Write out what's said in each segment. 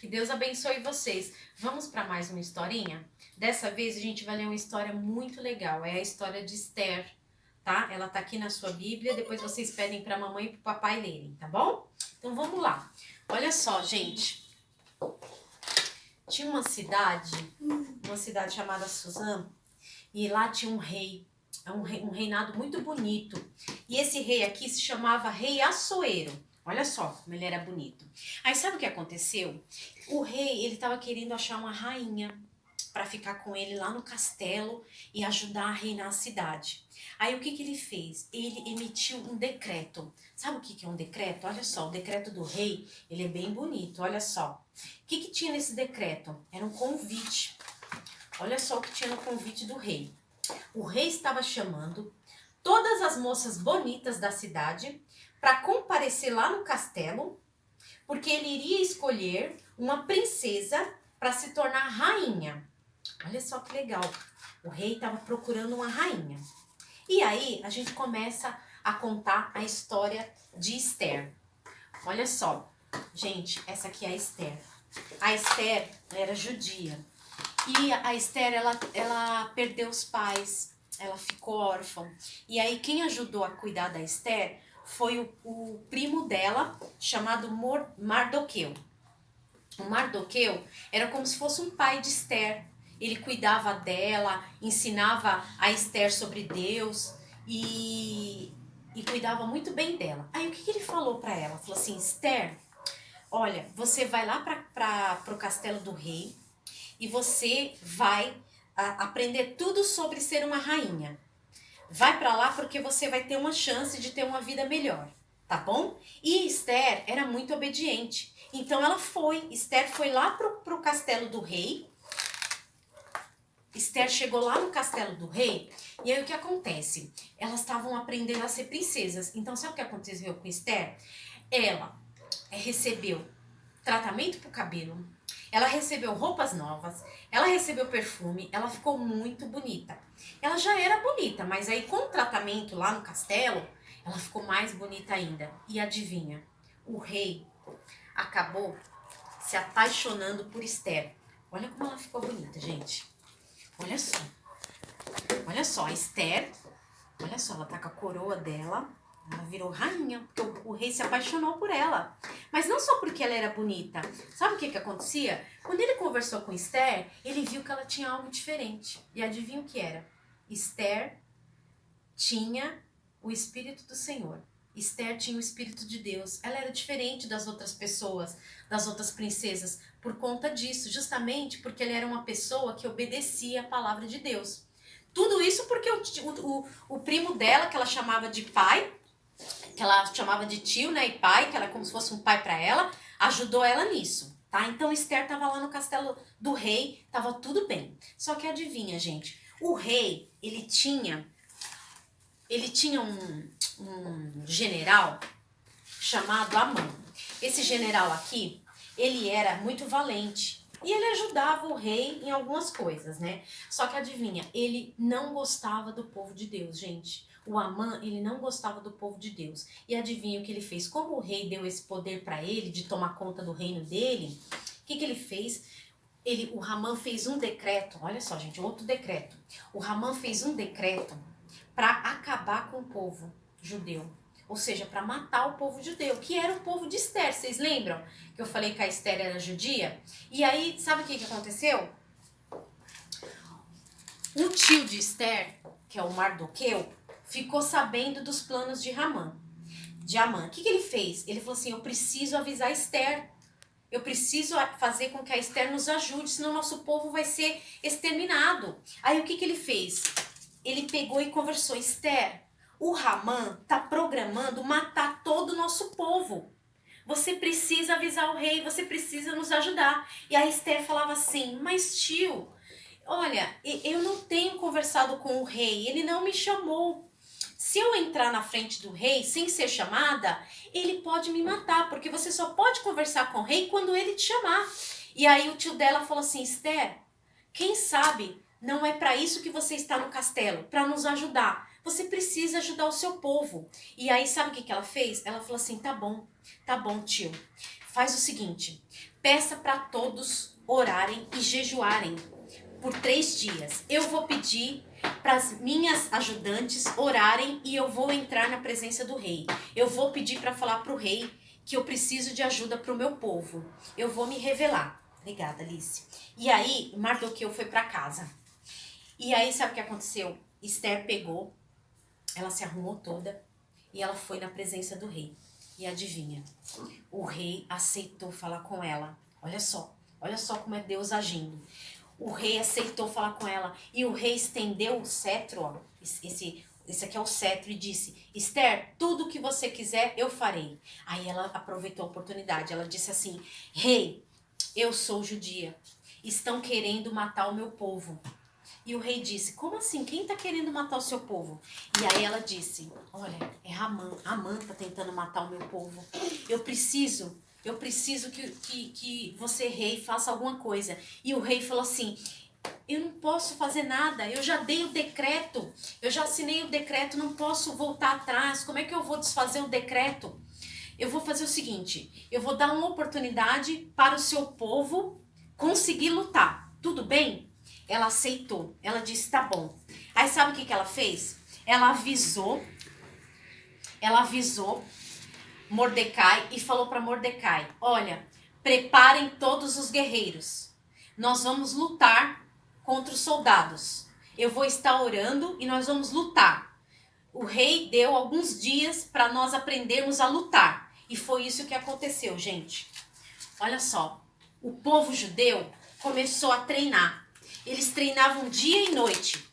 Que Deus abençoe vocês. Vamos para mais uma historinha? Dessa vez a gente vai ler uma história muito legal. É a história de Esther, tá? Ela tá aqui na sua Bíblia. Depois vocês pedem para a mamãe e para o papai lerem, tá bom? Então vamos lá. Olha só, gente. Tinha uma cidade chamada Suzã, e lá tinha um rei. Um reinado muito bonito. E esse rei aqui se chamava Rei Assuero. Olha só como ele era bonito. Aí sabe o que aconteceu? O rei, ele estava querendo achar uma rainha para ficar com ele lá no castelo e ajudar a reinar a cidade. Aí o que ele fez? Ele emitiu um decreto. Sabe o que é um decreto? Olha só, o decreto do rei, ele é bem bonito, olha só. O que tinha nesse decreto? Era um convite. Olha só o que tinha no convite do rei. O rei estava chamando todas as moças bonitas da cidade para comparecer lá no castelo, porque ele iria escolher uma princesa para se tornar rainha. Olha só que legal. O rei estava procurando uma rainha. E aí a gente começa a contar a história de Esther. Olha só, gente, essa aqui é a Esther. A Esther era judia. E a Esther, ela perdeu os pais, ela ficou órfã. E aí quem ajudou a cuidar da Esther foi o primo dela, chamado Mardoqueu. O Mardoqueu era como se fosse um pai de Esther. Ele cuidava dela, ensinava a Esther sobre Deus e cuidava muito bem dela. Aí o que ele falou para ela? Falou assim, Esther, olha, você vai lá para o castelo do rei, e você vai aprender tudo sobre ser uma rainha. Vai para lá porque você vai ter uma chance de ter uma vida melhor, tá bom? E Esther era muito obediente. Então ela foi. Esther foi lá pro castelo do rei. Esther chegou lá no castelo do rei. E aí o que acontece? Elas estavam aprendendo a ser princesas. Então sabe o que aconteceu com Esther? Ela recebeu tratamento pro cabelo. Ela recebeu roupas novas, ela recebeu perfume, ela ficou muito bonita. Ela já era bonita, mas aí com o tratamento lá no castelo, ela ficou mais bonita ainda. E adivinha? O rei acabou se apaixonando por Esther. Olha como ela ficou bonita, gente. Olha só. Olha só, a Esther, olha só, ela tá com a coroa dela. Ela virou rainha, porque o rei se apaixonou por ela. Mas não só porque ela era bonita. Sabe o que acontecia? Quando ele conversou com Esther, ele viu que ela tinha algo diferente. E adivinha o que era? Esther tinha o Espírito do Senhor. Esther tinha o Espírito de Deus. Ela era diferente das outras pessoas, das outras princesas, por conta disso. Justamente porque ela era uma pessoa que obedecia a palavra de Deus. Tudo isso porque o primo dela, que ela chamava de pai, que ela chamava de tio, né, e pai, que era como se fosse um pai para ela, ajudou ela nisso, tá? Então Esther estava lá no castelo do rei, estava tudo bem. Só que adivinha, gente, o rei, ele tinha um general chamado Amã. Esse general aqui, ele era muito valente. E ele ajudava o rei em algumas coisas, né? Só que adivinha, ele não gostava do povo de Deus, gente. O Amã, ele não gostava do povo de Deus. E adivinha o que ele fez? Como o rei deu esse poder para ele de tomar conta do reino dele, o que ele fez? O Amã fez um decreto, olha só, gente, outro decreto. O Amã fez um decreto para acabar com o povo judeu. Ou seja, para matar o povo judeu, que era o povo de Esther. Vocês lembram que eu falei que a Esther era judia? E aí, sabe o que aconteceu? O tio de Esther, que é o Mardoqueu, ficou sabendo dos planos de Amã. O que ele fez? Ele falou assim, eu preciso avisar Esther. Eu preciso fazer com que a Esther nos ajude, senão nosso povo vai ser exterminado. Aí o que ele fez? Ele pegou e conversou, Esther, o Amã tá programando matar todo o nosso povo. Você precisa avisar o rei, você precisa nos ajudar. E a Esther falava assim, mas tio, olha, eu não tenho conversado com o rei, ele não me chamou. Se eu entrar na frente do rei sem ser chamada, ele pode me matar, porque você só pode conversar com o rei quando ele te chamar. E aí o tio dela falou assim, Esther, quem sabe não é para isso que você está no castelo, para nos ajudar. Você precisa ajudar o seu povo. E aí sabe o que ela fez? Ela falou assim, tá bom tio, faz o seguinte, peça para todos orarem e jejuarem por 3 dias. Eu vou pedir para as minhas ajudantes orarem e eu vou entrar na presença do rei. Eu vou pedir para falar para o rei que eu preciso de ajuda para o meu povo. Eu vou me revelar. Obrigada, Alice. E aí, Mardoqueu foi para casa. E aí, sabe o que aconteceu? Esther pegou, ela se arrumou toda e ela foi na presença do rei. E adivinha? O rei aceitou falar com ela. Olha só como é Deus agindo. O rei aceitou falar com ela e o rei estendeu o cetro, ó, esse aqui é o cetro, e disse: Esther, tudo que você quiser eu farei. Aí ela aproveitou a oportunidade, ela disse assim: rei, eu sou judia, estão querendo matar o meu povo. E o rei disse: como assim? Quem está querendo matar o seu povo? E aí ela disse: olha, é Amã está tentando matar o meu povo. Eu preciso que você, rei, faça alguma coisa. E o rei falou assim: eu não posso fazer nada, eu já dei o decreto, eu já assinei o decreto, não posso voltar atrás, como é que eu vou desfazer o decreto? Eu vou fazer o seguinte, eu vou dar uma oportunidade para o seu povo conseguir lutar, tudo bem? Ela aceitou, ela disse: tá bom. Aí sabe o que ela fez? Ela avisou Mordecai e falou para Mordecai: olha, preparem todos os guerreiros, nós vamos lutar contra os soldados. Eu vou estar orando e nós vamos lutar. O rei deu alguns dias para nós aprendermos a lutar. E foi isso que aconteceu, gente. Olha só, o povo judeu começou a treinar. Eles treinavam dia e noite,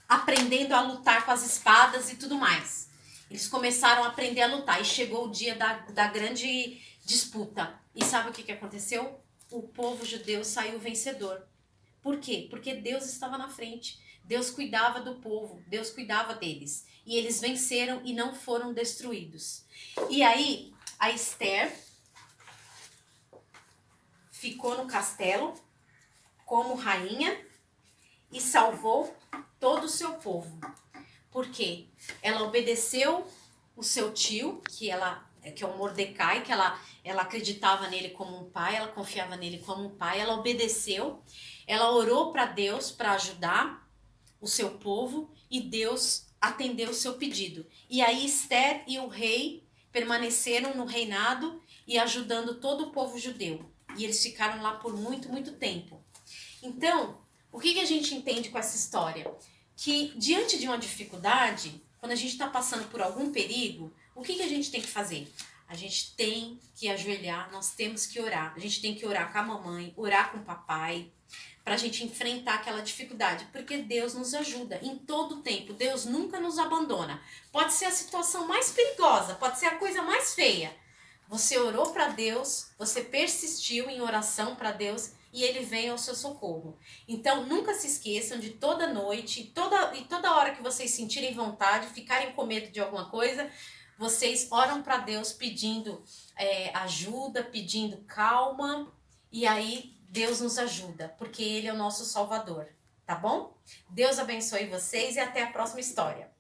aprendendo a lutar com as espadas e tudo mais. Eles começaram a aprender a lutar e chegou o dia da grande disputa. E sabe o que aconteceu? O povo judeu saiu vencedor. Por quê? Porque Deus estava na frente. Deus cuidava do povo, Deus cuidava deles. E eles venceram e não foram destruídos. E aí, a Esther ficou no castelo como rainha e salvou todo o seu povo. Por quê? Ela obedeceu o seu tio, que é o Mordecai, que ela acreditava nele como um pai, ela confiava nele como um pai, ela obedeceu, ela orou para Deus para ajudar o seu povo e Deus atendeu o seu pedido. E aí Esther e o rei permaneceram no reinado e ajudando todo o povo judeu. E eles ficaram lá por muito, muito tempo. Então, o que a gente entende com essa história? Que diante de uma dificuldade, quando a gente está passando por algum perigo, o que a gente tem que fazer? A gente tem que ajoelhar, nós temos que orar. A gente tem que orar com a mamãe, orar com o papai, para a gente enfrentar aquela dificuldade. Porque Deus nos ajuda em todo o tempo. Deus nunca nos abandona. Pode ser a situação mais perigosa, pode ser a coisa mais feia. Você orou para Deus, você persistiu em oração para Deus e Ele vem ao seu socorro. Então, nunca se esqueçam de toda noite, toda hora que vocês sentirem vontade, ficarem com medo de alguma coisa, vocês oram para Deus pedindo ajuda, pedindo calma, e aí Deus nos ajuda, porque Ele é o nosso Salvador, tá bom? Deus abençoe vocês e até a próxima história.